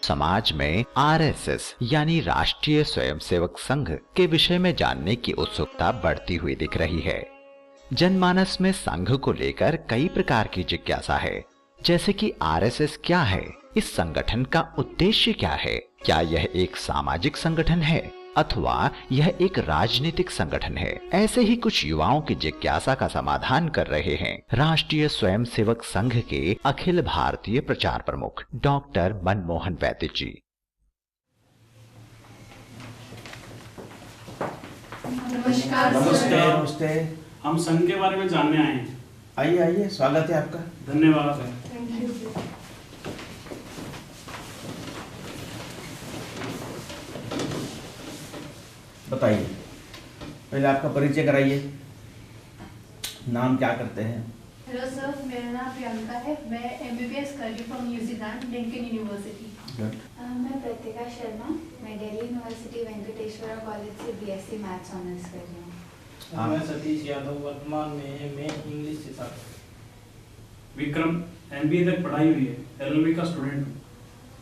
समाज में आरएसएस यानी राष्ट्रीय स्वयंसेवक संघ के विषय में जानने की उत्सुकता बढ़ती हुई दिख रही है। जनमानस में संघ को लेकर कई प्रकार की जिज्ञासा है, जैसे कि आरएसएस क्या है, इस संगठन का उद्देश्य क्या है, क्या यह एक सामाजिक संगठन है अथवा यह एक राजनीतिक संगठन है। ऐसे ही कुछ युवाओं की जिज्ञासा का समाधान कर रहे हैं राष्ट्रीय स्वयंसेवक संघ के अखिल भारतीय प्रचार प्रमुख डॉक्टर मनमोहन वैद्य जी। नमस्कार। नमस्ते। नमस्ते। हम संघ के बारे में जानने आए हैं। आइए आइए, स्वागत है आपका। धन्यवाद सर। बताइए, पहले आपका परिचय कराइए। नाम क्या करते हैं? हेलो सर, मेरा नाम प्रियंका है। मैं MBBS कर रही हूँ फ्रॉम न्यूजीलैंड लिंकन यूनिवर्सिटी। मैं प्रतिका शर्मा, मैं दिल्ली यूनिवर्सिटी वेंकटेश्वरा कॉलेज से BSc मैथ्स ऑनर्स कर रही हूँ। मैं सतीश यादव, वर्तमान में मैं इंग्लिश से छात्र। विक्रम, MBA तक पढ़ाई हुई है, LLB का स्टूडेंट हूँ,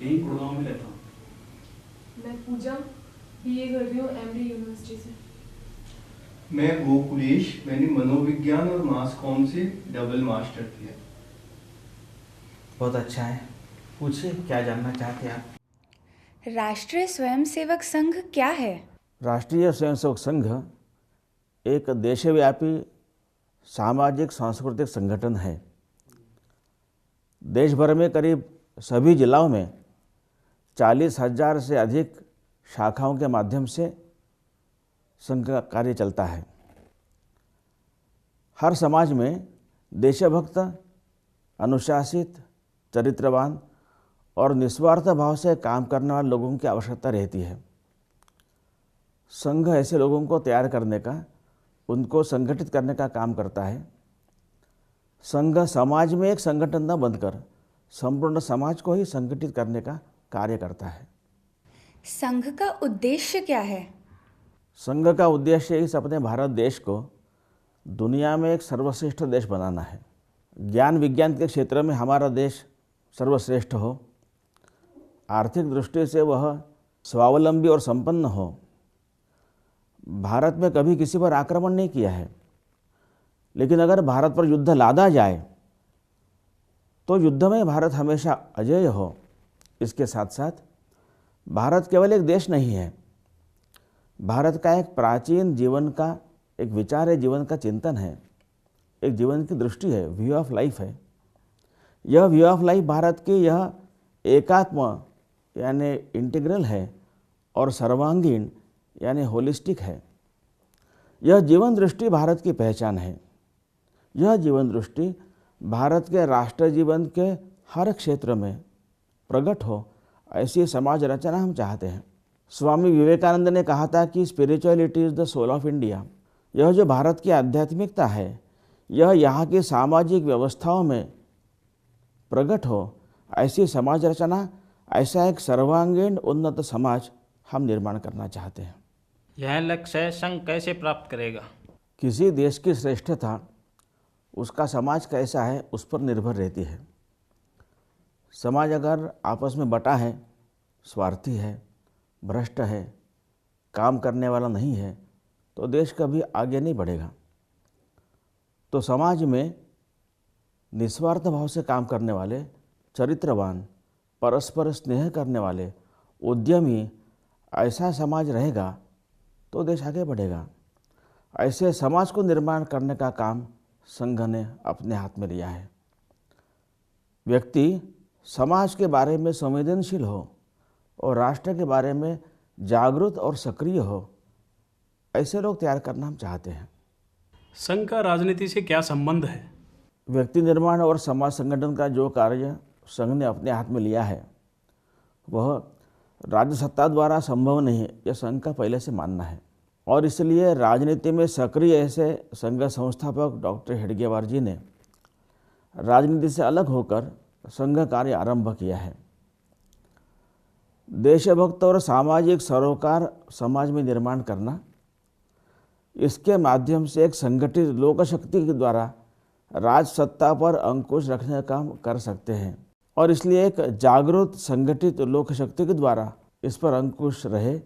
यहीं गुड़गांव में रहता हूँ। मैं पूजा BA कर रही हूँ MD यूनिवर्सिटी से। मैं गोकुलेश, मैंने मनोविज्ञान और मास कॉम से डबल मास्टर किया। बहुत अच्छा है, पूछिए क्या जानना चाहते हैं आप? राष्ट्रीय स्वयंसेवक संघ क्या है? राष्ट्रीय स्वयंसेवक संघ एक देशव्यापी सामाजिक सांस्कृतिक संगठन है। देश भर में करीब सभी जिलों में 40,000 से अधिक शाखाओं के माध्यम से संघ का कार्य चलता है। हर समाज में देशभक्त, अनुशासित, चरित्रवान और निस्वार्थ भाव से काम करने वाले लोगों की आवश्यकता रहती है। संघ ऐसे लोगों को तैयार करने का, उनको संगठित करने का काम करता है। संघ समाज में एक संगठन न बनकर संपूर्ण समाज को ही संगठित करने का कार्य करता है। संघ का उद्देश्य क्या है? संघ का उद्देश्य इस अपने भारत देश को दुनिया में एक सर्वश्रेष्ठ देश बनाना है। ज्ञान विज्ञान के क्षेत्र में हमारा देश सर्वश्रेष्ठ हो, आर्थिक दृष्टि से वह स्वावलंबी और संपन्न हो। भारत में कभी किसी पर आक्रमण नहीं किया है, लेकिन अगर भारत पर युद्ध लादा जाए तो युद्ध में भारत हमेशा अजेय हो। इसके साथ साथ भारत केवल एक देश नहीं है, भारत का एक प्राचीन जीवन का एक विचार है, जीवन का चिंतन है, एक जीवन की दृष्टि है, व्यू ऑफ लाइफ है। यह व्यू ऑफ लाइफ भारत की यह एकात्म यानी इंटीग्रल है और सर्वांगीण यानी होलिस्टिक है। यह जीवन दृष्टि भारत की पहचान है। यह जीवन दृष्टि भारत के राष्ट्र जीवन के हर क्षेत्र में प्रकट हो, ऐसी समाज रचना हम चाहते हैं। स्वामी विवेकानंद ने कहा था कि spirituality is the soul of India. यह जो भारत की आध्यात्मिकता है, यह यहाँ की सामाजिक व्यवस्थाओं में प्रकट हो, ऐसी समाज रचना, ऐसा एक सर्वांगीण उन्नत समाज हम निर्माण करना चाहते हैं। यह लक्ष्य संघ कैसे प्राप्त करेगा? किसी देश की श्रेष्ठता उसका समाज कैसा है उस पर निर्भर रहती है। समाज अगर आपस में बटा है, स्वार्थी है, भ्रष्ट है, काम करने वाला नहीं है, तो देश कभी आगे नहीं बढ़ेगा। तो समाज में निस्वार्थ भाव से काम करने वाले, चरित्रवान, परस्पर स्नेह करने वाले, उद्यमी ऐसा समाज रहेगा तो देश आगे बढ़ेगा। ऐसे समाज को निर्माण करने का काम संघ ने अपने हाथ में लिया है। व्यक्ति समाज के बारे में संवेदनशील हो और राष्ट्र के बारे में जागरूक और सक्रिय हो, ऐसे लोग तैयार करना हम चाहते हैं। संघ का राजनीति से क्या संबंध है? व्यक्ति निर्माण और समाज संगठन का जो कार्य संघ ने अपने हाथ में लिया है, वह राज्य सत्ता द्वारा संभव नहीं है, यह संघ का पहले से मानना है। और इसलिए राजनीति में सक्रिय ऐसे संघ संस्थापक डॉक्टर हेडगेवार जी ने राजनीति से अलग होकर संघ कार्य आरंभ किया है। देशभक्त और सामाजिक सरोकार समाज में निर्माण करना, इसके माध्यम से एक संगठित लोक शक्ति के द्वारा राज सत्ता पर अंकुश रखने का काम कर सकते हैं। और इसलिए एक जागरूक संगठित लोक शक्ति के द्वारा इस पर अंकुश रहे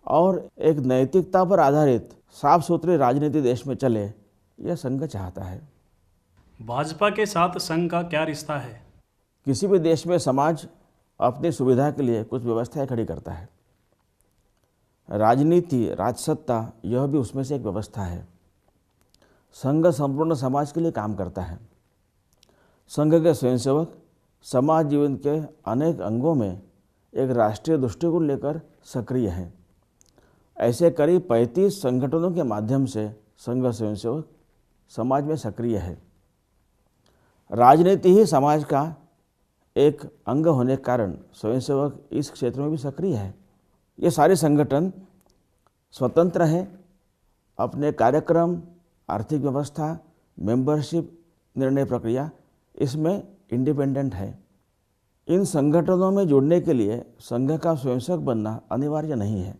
और एक नैतिकता पर आधारित साफ सुथरी राजनीति देश में चले, यह संघ चाहता है। भाजपा के साथ संघ का क्या रिश्ता है? किसी भी देश में समाज अपनी सुविधा के लिए कुछ व्यवस्थाएं खड़ी करता है। राजनीति, राजसत्ता, यह भी उसमें से एक व्यवस्था है। संघ संपूर्ण समाज के लिए काम करता है। संघ के स्वयंसेवक समाज जीवन के अनेक अंगों में एक राष्ट्रीय दृष्टिकोण लेकर सक्रिय हैं। ऐसे करीब 35 संगठनों के माध्यम से संघ स्वयंसेवक समाज में सक्रिय है। राजनीति ही समाज का एक अंग होने के कारण स्वयंसेवक इस क्षेत्र में भी सक्रिय है। ये सारे संगठन स्वतंत्र हैं, अपने कार्यक्रम, आर्थिक व्यवस्था, मेंबरशिप, निर्णय प्रक्रिया इसमें इंडिपेंडेंट है। इन संगठनों में जुड़ने के लिए संघ का स्वयंसेवक बनना अनिवार्य नहीं है।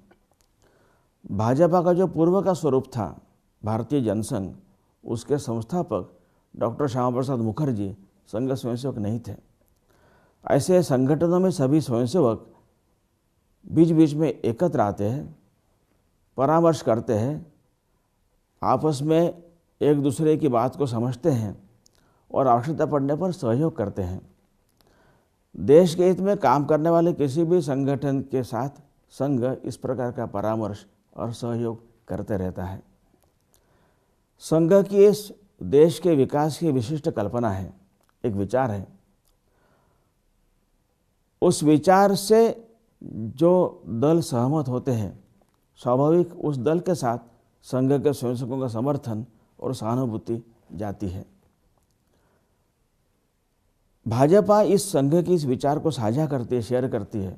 भाजपा का जो पूर्व का स्वरूप था भारतीय जनसंघ, उसके संस्थापक डॉक्टर श्यामा प्रसाद मुखर्जी संघ स्वयंसेवक नहीं थे। ऐसे संगठनों में सभी स्वयंसेवक बीच बीच में एकत्र आते हैं, परामर्श करते हैं, आपस में एक दूसरे की बात को समझते हैं और आवश्यकता पड़ने पर सहयोग करते हैं। देश के हित में काम करने वाले किसी भी संगठन के साथ संघ इस प्रकार का परामर्श और सहयोग करते रहता है। संघ की इस देश के विकास की विशिष्ट कल्पना है, एक विचार है। उस विचार से जो दल सहमत होते हैं, स्वाभाविक उस दल के साथ संघ के स्वयंसेवकों का समर्थन और सहानुभूति जाती है। भाजपा इस संघ की इस विचार को साझा करती है, शेयर करती है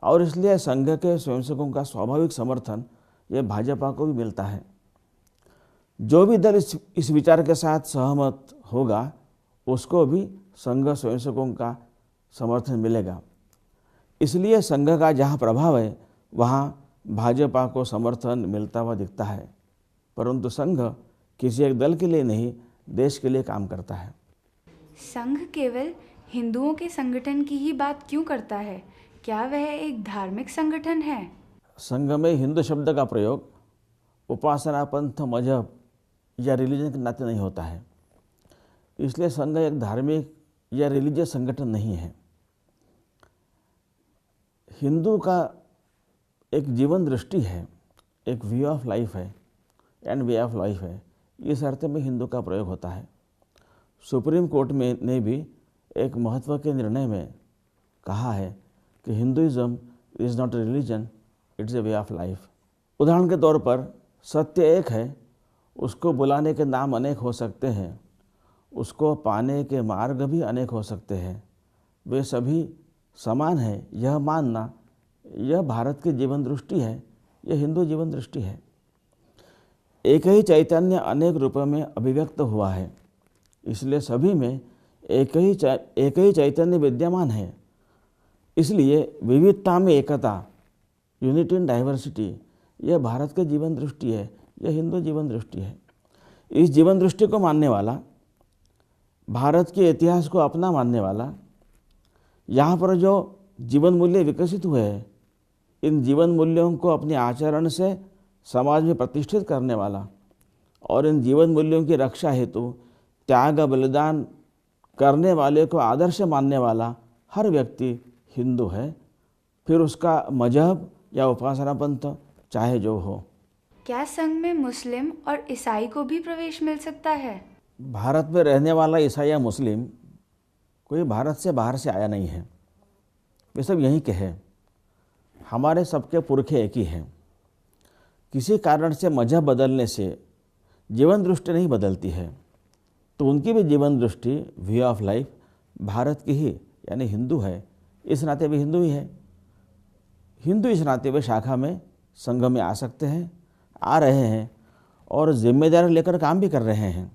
और इसलिए संघ के स्वयंसेवकों का स्वाभाविक समर्थन ये भाजपा को भी मिलता है। जो भी दल इस विचार के साथ सहमत होगा उसको भी संघ स्वयंसेवकों का समर्थन मिलेगा। इसलिए संघ का जहाँ प्रभाव है वहाँ भाजपा को समर्थन मिलता हुआ दिखता है, परंतु संघ किसी एक दल के लिए नहीं, देश के लिए काम करता है। संघ केवल हिंदुओं के संगठन की ही बात क्यों करता है? क्या वह एक धार्मिक संगठन है? संघ में हिंदू शब्द का प्रयोग उपासना, पंथ, मजहब या रिलीजन के नाते नहीं होता है। इसलिए संघ एक धार्मिक या रिलीजियस संगठन नहीं है। हिंदू का एक जीवन दृष्टि है, एक व्यू ऑफ लाइफ है एंड वे ऑफ लाइफ है। इस अर्थ में हिंदू का प्रयोग होता है। सुप्रीम कोर्ट में ने भी एक महत्व के निर्णय में कहा है कि Hinduism is not a religion, it's a way of life. उदाहरण के तौर पर सत्य एक है, उसको बुलाने के नाम अनेक हो सकते हैं, उसको पाने के मार्ग भी अनेक हो सकते हैं, वे सभी समान है, यह मानना, यह भारत की जीवन दृष्टि है, यह हिंदू जीवन दृष्टि है। एक ही चैतन्य अनेक रूपों में अभिव्यक्त हुआ है, इसलिए सभी में एक ही चैतन्य विद्यमान है। इसलिए विविधता में एकता, यूनिटी इन डाइवर्सिटी, यह भारत के जीवन दृष्टि है, यह हिंदू जीवन दृष्टि है। इस जीवन दृष्टि को मानने वाला, भारत के इतिहास को अपना मानने वाला, यहाँ पर जो जीवन मूल्य विकसित हुए हैं, इन जीवन मूल्यों को अपने आचरण से समाज में प्रतिष्ठित करने वाला और इन जीवन मूल्यों की रक्षा हेतु त्याग बलिदान करने वाले को आदर्श मानने वाला हर व्यक्ति हिंदू है, फिर उसका मजहब या उपासना पंथ चाहे जो हो। क्या संघ में मुस्लिम और ईसाई को भी प्रवेश मिल सकता है? भारत में रहने वाला ईसाई या मुस्लिम कोई भारत से बाहर से आया नहीं है, वे सब यहीं के हैं। हमारे सबके पुरखे एक ही हैं। किसी कारण से मजहब बदलने से जीवन दृष्टि नहीं बदलती है, तो उनकी भी जीवन दृष्टि, व्यू ऑफ लाइफ भारत की ही यानी हिंदू है। इस नाते वे हिंदू ही है। हिंदू इस नाते वे शाखा में, संघ में आ सकते हैं, आ रहे हैं और जिम्मेदारी लेकर काम भी कर रहे हैं।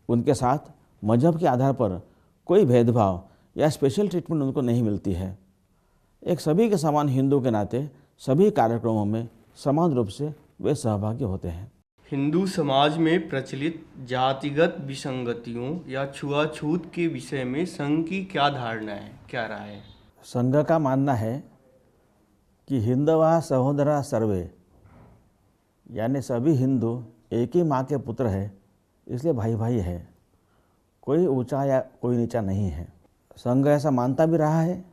उनके साथ मजहब के आधार पर कोई भेदभाव या स्पेशल ट्रीटमेंट उनको नहीं मिलती है। एक सभी के समान हिंदू के नाते सभी कार्यक्रमों में समान रूप से वे सहभागी होते हैं। हिंदू समाज में प्रचलित जातिगत विसंगतियों या छुआछूत के विषय में संघ की क्या धारणा है, क्या राय है? संघ का मानना है कि हिंदवा सहोदरा सर्वे, यानी सभी हिंदू एक ही माँ के पुत्र है, इसलिए भाई भाई है, कोई ऊंचा या कोई नीचा नहीं है। संघ ऐसा मानता भी रहा है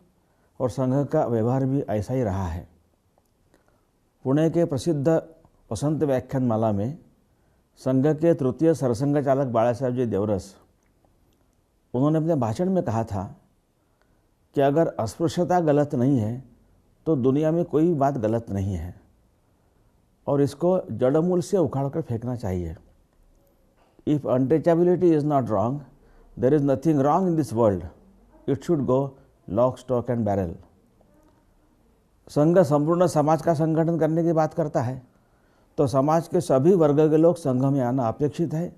और संघ का व्यवहार भी ऐसा ही रहा है। पुणे के प्रसिद्ध वसंत व्याख्यानमाला में संघ के तृतीय सरसंघ चालक बाला साहेब जी देवरस, उन्होंने अपने भाषण में कहा था कि अगर अस्पृश्यता गलत नहीं है तो दुनिया में कोई बात गलत नहीं है और इसको जड़मूल से उखाड़ कर फेंकना चाहिए। If untouchability is not wrong, there is nothing wrong in this world, it should go lock stock and barrel. संघ संपूर्ण समाज का संगठन करने की बात करता है तो समाज के सभी वर्ग के लोग संघ में आना अपेक्षित है।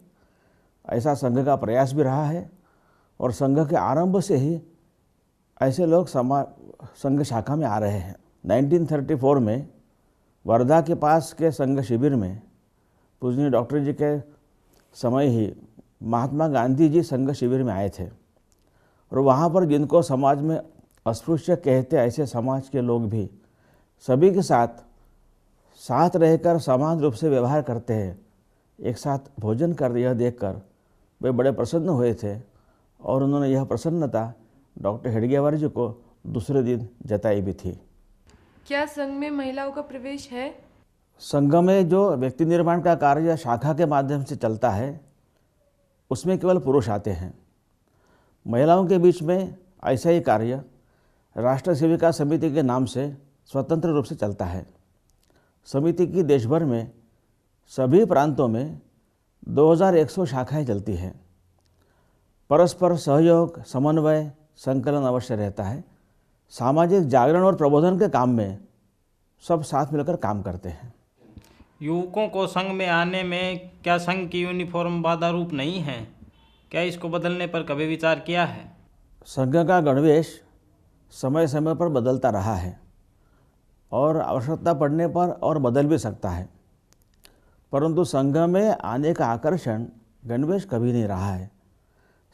ऐसा संघ का प्रयास भी रहा है और संघ के आरंभ से ही ऐसे लोग संघ शाखा में आ रहे हैं। 1934 में वर्धा के पास के संघ शिविर में पूजनीय डॉक्टर जी के समय ही महात्मा गांधी जी संघ शिविर में आए थे और वहाँ पर जिनको समाज में अस्पृश्य कहते ऐसे समाज के लोग भी सभी के साथ रहकर समान रूप से व्यवहार करते हैं, एक साथ भोजन कर यह देखकर वे बड़े प्रसन्न हुए थे और उन्होंने यह प्रसन्नता डॉक्टर हेडगेवार जी को दूसरे दिन जताई भी थी। क्या संघ में महिलाओं का प्रवेश है? संघ में जो व्यक्ति निर्माण का कार्य शाखा के माध्यम से चलता है उसमें केवल पुरुष आते हैं। महिलाओं के बीच में ऐसा ही कार्य राष्ट्र सेविका समिति के नाम से स्वतंत्र रूप से चलता है। समिति की देश भर में सभी प्रांतों में 2100 शाखाएं चलती हैं। परस्पर सहयोग, समन्वय, संकलन अवश्य रहता है। सामाजिक जागरण और प्रबोधन के काम में सब साथ मिलकर काम करते हैं। युवकों को संघ में आने में क्या संघ की यूनिफॉर्म बाधा रूप नहीं है? क्या इसको बदलने पर कभी विचार किया है? संघ का गणवेश समय समय पर बदलता रहा है और आवश्यकता पड़ने पर और बदल भी सकता है, परंतु संघ में आने का आकर्षण गणवेश कभी नहीं रहा है।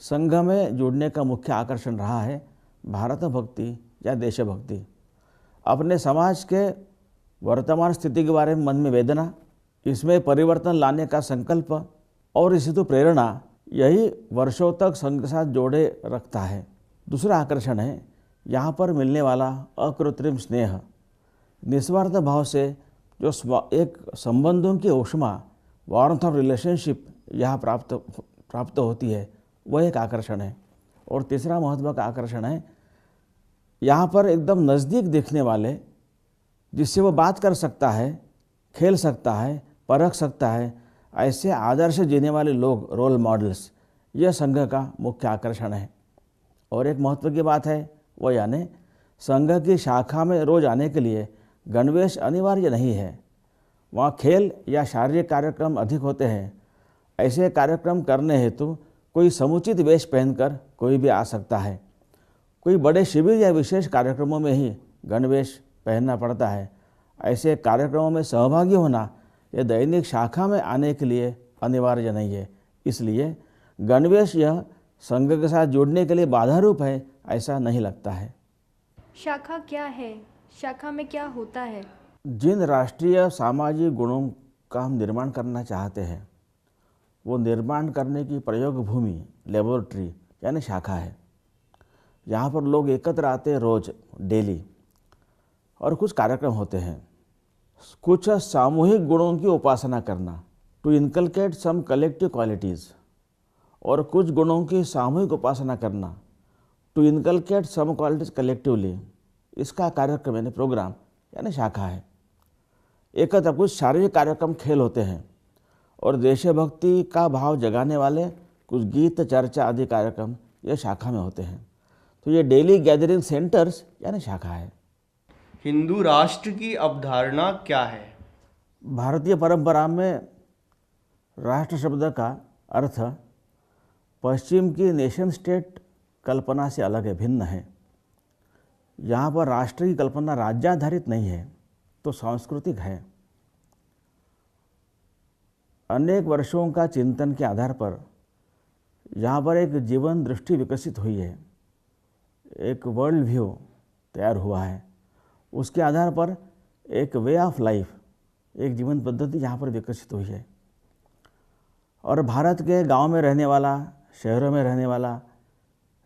संघ में जुड़ने का मुख्य आकर्षण रहा है भारत भक्ति या देशभक्ति, अपने समाज के वर्तमान स्थिति के बारे में मन में वेदना, इसमें परिवर्तन लाने का संकल्प और इसी तो प्रेरणा, यही वर्षों तक संघ के साथ जोड़े रखता है। दूसरा आकर्षण है यहाँ पर मिलने वाला अकृत्रिम स्नेह, निस्वार्थ भाव से जो एक संबंधों की ऊष्मा, वार्मथ ऑफ रिलेशनशिप यहाँ प्राप्त होती है, वह एक आकर्षण है। और तीसरा महत्व का आकर्षण है यहाँ पर एकदम नज़दीक दिखने वाले, जिससे वो बात कर सकता है, खेल सकता है, परख सकता है, ऐसे आदर्श जीने वाले लोग, रोल मॉडल्स, यह संघ का मुख्य आकर्षण है। और एक महत्व की बात है वो यानी संघ की शाखा में रोज आने के लिए गणवेश अनिवार्य नहीं है। वहाँ खेल या शारीरिक कार्यक्रम अधिक होते हैं। ऐसे कार्यक्रम करने हेतु कोई समुचित वेश पहनकर कोई भी आ सकता है। कोई बड़े शिविर या विशेष कार्यक्रमों में ही गणवेश पहनना पड़ता है। ऐसे कार्यक्रमों में सहभागी होना यह दैनिक शाखा में आने के लिए अनिवार्य नहीं है। इसलिए गणवेश यह संघ के साथ जुड़ने के लिए बाधा रूप है, ऐसा नहीं लगता है। शाखा क्या है? शाखा में क्या होता है? जिन राष्ट्रीय सामाजिक गुणों का हम निर्माण करना चाहते हैं वो निर्माण करने की प्रयोग भूमि, लेबोरेटरी यानी शाखा है। यहाँ पर लोग एकत्र आते हैं रोज, डेली, और कुछ कार्यक्रम होते हैं। कुछ सामूहिक गुणों की उपासना करना, to inculcate some collective qualities, और कुछ गुणों की सामूहिक उपासना करना, to inculcate some qualities collectively, इसका कार्यक्रम यानी प्रोग्राम यानी शाखा है। एकत्र कुछ शारीरिक कार्यक्रम, खेल होते हैं और देशभक्ति का भाव जगाने वाले कुछ गीत, चर्चा आदि कार्यक्रम यह शाखा में होते हैं। तो ये डेली गैदरिंग सेंटर्स यानी शाखा है। हिंदू राष्ट्र की अवधारणा क्या है? भारतीय परंपरा में राष्ट्र शब्द का अर्थ पश्चिम की नेशन स्टेट कल्पना से अलग है, भिन्न है। यहाँ पर राष्ट्र की कल्पना राज्याधारित नहीं है तो सांस्कृतिक है। अनेक वर्षों का चिंतन के आधार पर यहाँ पर एक जीवन दृष्टि विकसित हुई है, एक वर्ल्ड व्यू तैयार हुआ है। उसके आधार पर एक वे ऑफ लाइफ, एक जीवन पद्धति यहाँ पर विकसित हुई है। और भारत के गांव में रहने वाला, शहरों में रहने वाला,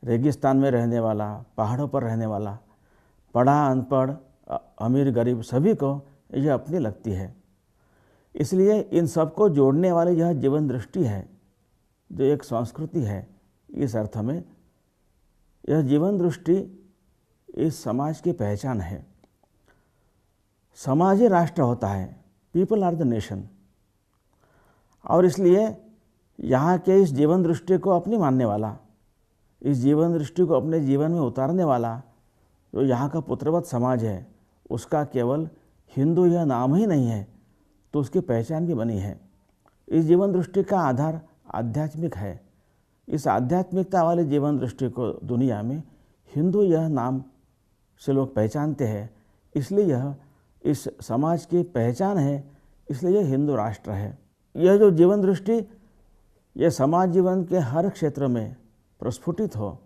रेगिस्तान में रहने वाला, पहाड़ों पर रहने वाला, पढ़ा अनपढ़, अमीर गरीब, सभी को यह अपनी लगती है। इसलिए इन सबको जोड़ने वाली यह जीवन दृष्टि है, जो एक संस्कृति है। इस अर्थ में यह जीवन दृष्टि इस समाज की पहचान है। समाज ही राष्ट्र होता है, पीपल आर द नेशन। और इसलिए यहाँ के इस जीवन दृष्टि को अपनी मानने वाला, इस जीवन दृष्टि को अपने जीवन में उतारने वाला जो यहाँ का पुत्रवत समाज है, उसका केवल हिंदू यह नाम ही नहीं है, तो उसकी पहचान भी बनी है। इस जीवन दृष्टि का आधार आध्यात्मिक है। इस आध्यात्मिकता वाले जीवन दृष्टि को दुनिया में हिंदू यह नाम से लोग पहचानते हैं, इसलिए यह इस समाज की पहचान है, इसलिए यह हिंदू राष्ट्र है। यह जो जीवन दृष्टि यह समाज जीवन के हर क्षेत्र में प्रस्फुटित हो,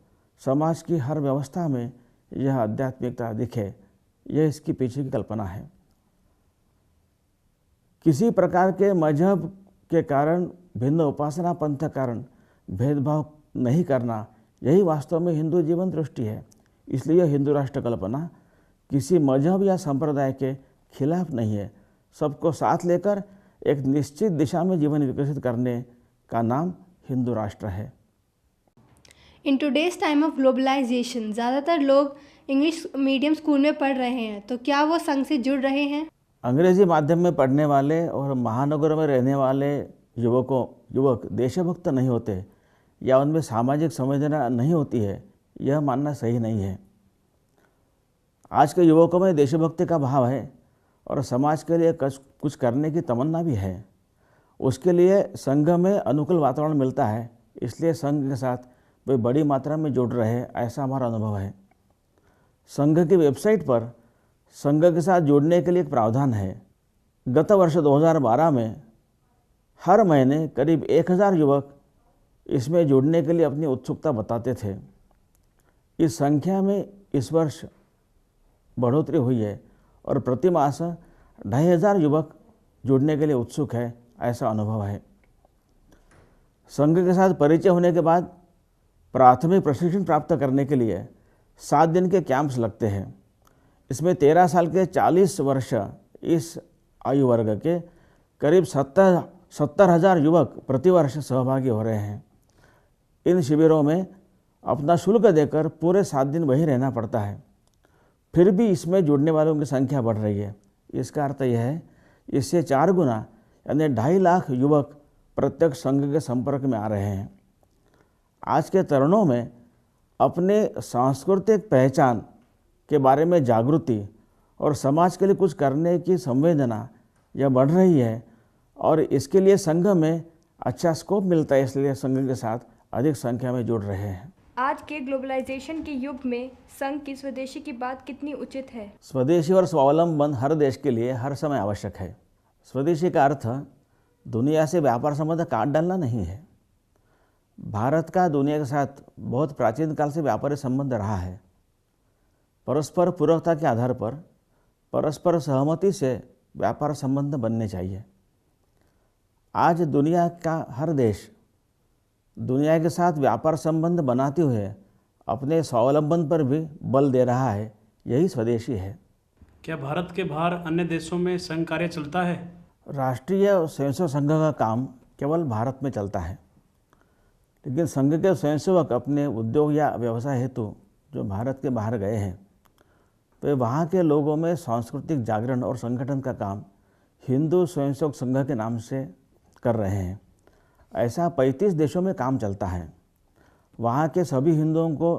समाज की हर व्यवस्था में यह आध्यात्मिकता दिखे, यह इसकी पीछे की कल्पना है। किसी प्रकार के मजहब के कारण, भिन्न उपासना पंथ के कारण भेदभाव नहीं करना, यही वास्तव में हिंदू जीवन दृष्टि है। इसलिए हिंदू राष्ट्र कल्पना किसी मजहब या संप्रदाय के खिलाफ नहीं है। सबको साथ लेकर एक निश्चित दिशा में जीवन विकसित करने का नाम हिंदू राष्ट्र है। In today's time of globalization ज़्यादातर लोग इंग्लिश मीडियम स्कूल में पढ़ रहे हैं, तो क्या वो संघ से जुड़ रहे हैं? अंग्रेजी माध्यम में पढ़ने वाले और महानगरों में रहने वाले युवक देशभक्त नहीं होते या उनमें सामाजिक संवेदना नहीं होती है, यह मानना सही नहीं है। आज के युवकों में देशभक्ति का भाव है और समाज के लिए कुछ करने की तमन्ना भी है। उसके लिए संघ में अनुकूल वातावरण मिलता है, इसलिए संघ के साथ वे बड़ी मात्रा में जुड़ रहे हैं, ऐसा हमारा अनुभव है। संघ की वेबसाइट पर संघ के साथ जुड़ने के लिए एक प्रावधान है। गत वर्ष 2012 में हर महीने करीब 1000 युवक इसमें जुड़ने के लिए अपनी उत्सुकता बताते थे। इस संख्या में इस वर्ष बढ़ोतरी हुई है और प्रति मास 2500 युवक जुड़ने के लिए उत्सुक है, ऐसा अनुभव है। संघ के साथ परिचय होने के बाद प्राथमिक प्रशिक्षण प्राप्त करने के लिए 7 दिन के कैंप्स लगते हैं। इसमें 13 साल के 40 वर्ष इस आयु वर्ग के करीब 70,000 युवक प्रतिवर्ष सहभागी हो रहे हैं। इन शिविरों में अपना शुल्क देकर पूरे 7 दिन वहीं रहना पड़ता है, फिर भी इसमें जुड़ने वालों की संख्या बढ़ रही है। इसका अर्थ यह है, इससे 4 गुना यानी 2.5 लाख युवक प्रत्यक्ष संघ के संपर्क में आ रहे हैं। आज के तरुणों में अपने सांस्कृतिक पहचान के बारे में जागृति और समाज के लिए कुछ करने की संवेदना यह बढ़ रही है और इसके लिए संघ में अच्छा स्कोप मिलता है, इसलिए संघ के साथ अधिक संख्या में जुड़ रहे हैं। आज के ग्लोबलाइजेशन के युग में संघ की स्वदेशी की बात कितनी उचित है? स्वदेशी और स्वावलंबन हर देश के लिए हर समय आवश्यक है। स्वदेशी का अर्थ दुनिया से व्यापार संबंध काट डालना नहीं है। भारत का दुनिया के साथ बहुत प्राचीन काल से व्यापारी संबंध रहा है। परस्पर पूरकता के आधार पर परस्पर सहमति से व्यापार संबंध बनने चाहिए। आज दुनिया का हर देश दुनिया के साथ व्यापार संबंध बनाते हुए अपने स्वावलंबन पर भी बल दे रहा है, यही स्वदेशी है। क्या भारत के बाहर अन्य देशों में संघ कार्य चलता है? राष्ट्रीय स्वयंसेवक संघ का काम केवल भारत में चलता है, लेकिन संघ के स्वयंसेवक अपने उद्योग या व्यवसाय हेतु जो भारत के बाहर गए हैं, वे वहाँ के लोगों में सांस्कृतिक जागरण और संगठन का काम हिंदू स्वयंसेवक संघ के नाम से कर रहे हैं। ऐसा 35 देशों में काम चलता है। वहाँ के सभी हिंदुओं को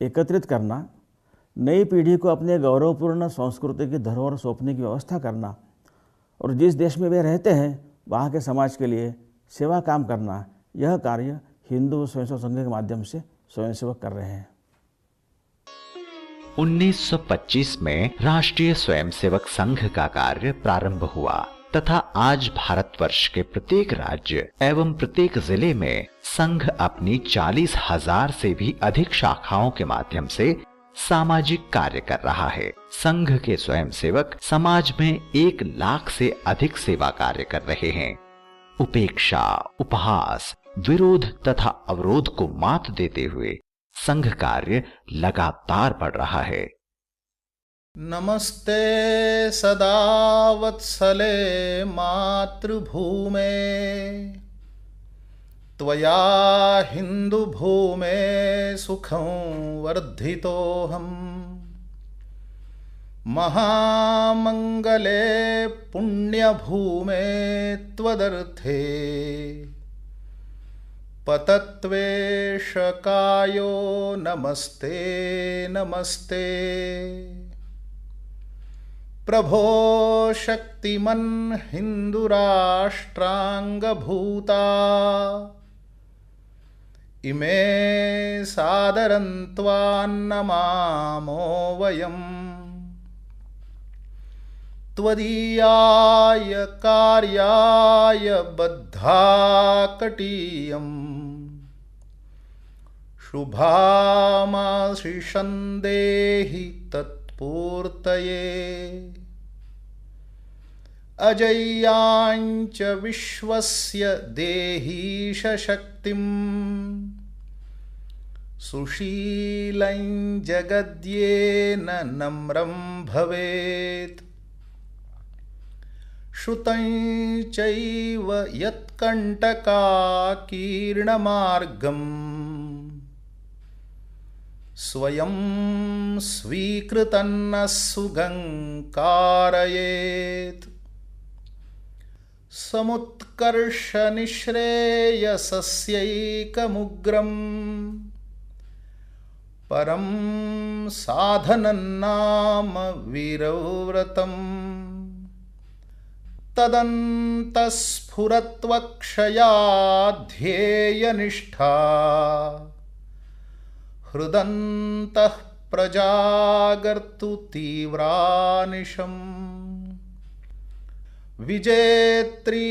एकत्रित करना, नई पीढ़ी को अपने गौरवपूर्ण संस्कृति की धरोहर सौंपने की व्यवस्था करना और जिस देश में वे रहते हैं वहाँ के समाज के लिए सेवा काम करना, यह कार्य हिंदू स्वयंसेवक संघ के माध्यम से स्वयंसेवक कर रहे हैं। 1925 में राष्ट्रीय स्वयंसेवक संघ का कार्य प्रारंभ हुआ। तथा आज भारतवर्ष के प्रत्येक राज्य एवं प्रत्येक जिले में संघ अपनी 40,000 से भी अधिक शाखाओं के माध्यम से सामाजिक कार्य कर रहा है। संघ के स्वयंसेवक समाज में 1 लाख से अधिक सेवा कार्य कर रहे हैं। उपेक्षा, उपहास, विरोध तथा अवरोध को मात देते हुए संघ कार्य लगातार बढ़ रहा है। नमस्ते सदा वत्सले मातृभूमे त्वया हिन्दुभूमे सुखं वर्धितोऽहम् महामंगले पुण्यभूमे त्वदर्थे पतत्वेशकायो नमस्ते नमस्ते। प्रभो शक्तिमन् हिन्दुराष्ट्रांगभूता इमे सादरन्त्वान्नमामो वयम् त्वदीयाय कार्याय बद्धाकटीयम् शुभामाशिषं देहि तत्पूर्तये अजय्यांच विश्वस्य देहीश शक्तिम् सुशीलं जगद्येन नम्रं भवेत् श्रुतं चैव यत्कण्टकाकीर्णमार्गम् स्वयं स्वीकृतन्न सुगङ्कारयेत् समुत्कर्षनिःश्रेयसस्यैकमुग्रम् परं साधनं नाम वीरव्रतम् तदन्तस्फुरत्वक्षयाध्येयनिष्ठा हृदन्तः प्रजागर्तु तीव्रानिशम् विजेत्री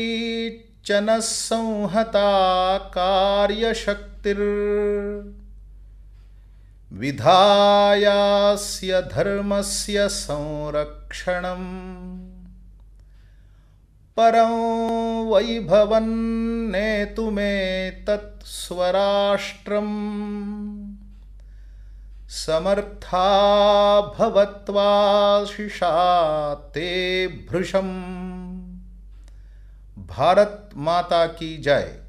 च नः संहता कार्यशक्तिर्विधायास्य धर्मस्य संरक्षणम् परं वैभवन्नेतुमेतत् स्वराष्ट्रम् समर्था भवत्वाशिषा ते भृशम्। भारत माता की जय।